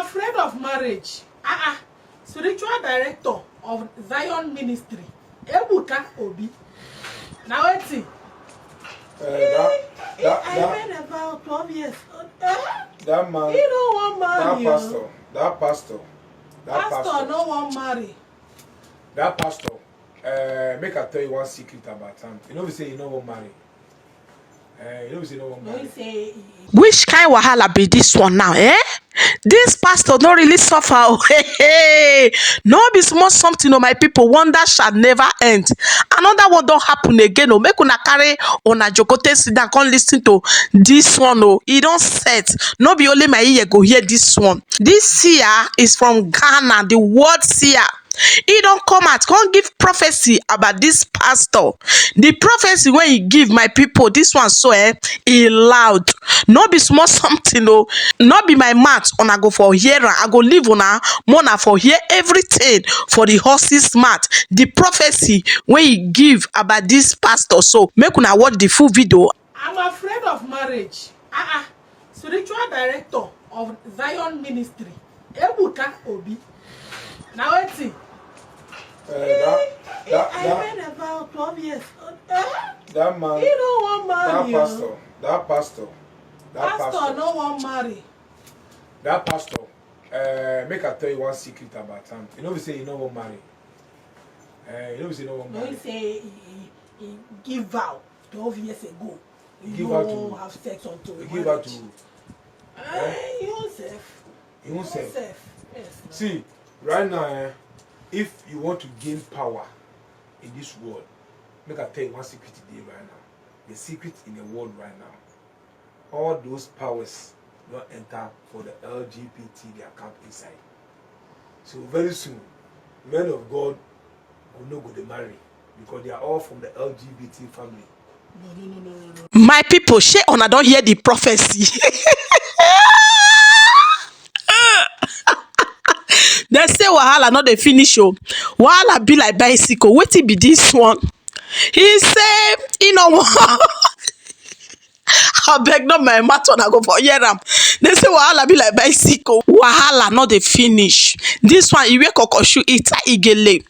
afraid of marriage. Spiritual director of Zion Ministry, Ebuka Obi. Now let's see. I read about 12 years. That man. He don't want marry. That pastor. Pastor no want marry. That pastor. Make I tell you one secret about him. You know we say you no want marry. You know we say no want marry. Which kind wahala be this one now, eh? This pastor don't really suffer. Hey. No be small something, my people. Wonder shall never end. Another one don't happen again. Make una carry una jokote sit down, come listen to this one. It don't set. No be only my ear go hear this one. This seer is from Ghana. The word seer. He don't come out, can't give prophecy about this pastor. The prophecy when he give my people, this one so he loud. Not be small something, not be my mouth on I go for here. I go live on a mona for hear everything for the horse's mouth. The prophecy when he give about this pastor. So make una watch the full video. I'm afraid of marriage. Spiritual director of Zion Ministry, Ebuka Obi. Now let's see. I read about 12 years. That man. He don't want marry. That pastor. Pastor no want marry. That pastor. Make I tell you one secret about him. You know we say you no want marry. You know we say no want marry. No, he say he give vow 12 years ago. He give out to have sex until he give out to he won't save. Yes. See, right now, if you want to gain power in this world, make I tell you one secret today right now. The secret in the world right now. All those powers don't enter for the LGBT their camp inside. So very soon, men of God will not go to marry because they are all from the LGBT family. No. My people, shey una don't hear the prophecy. They say wahala not dey finish o. Wahala be like bicycle. Wetin be this one? He say he no want. Abeg not my mouth on I go for hear am. They say wahala be like bicycle. Wahala not dey finish. This one iwe kokoshu ita igele.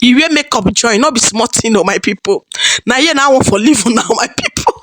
Iwe makeup join, no be small thing, my people. Now here now I want for live now, my people.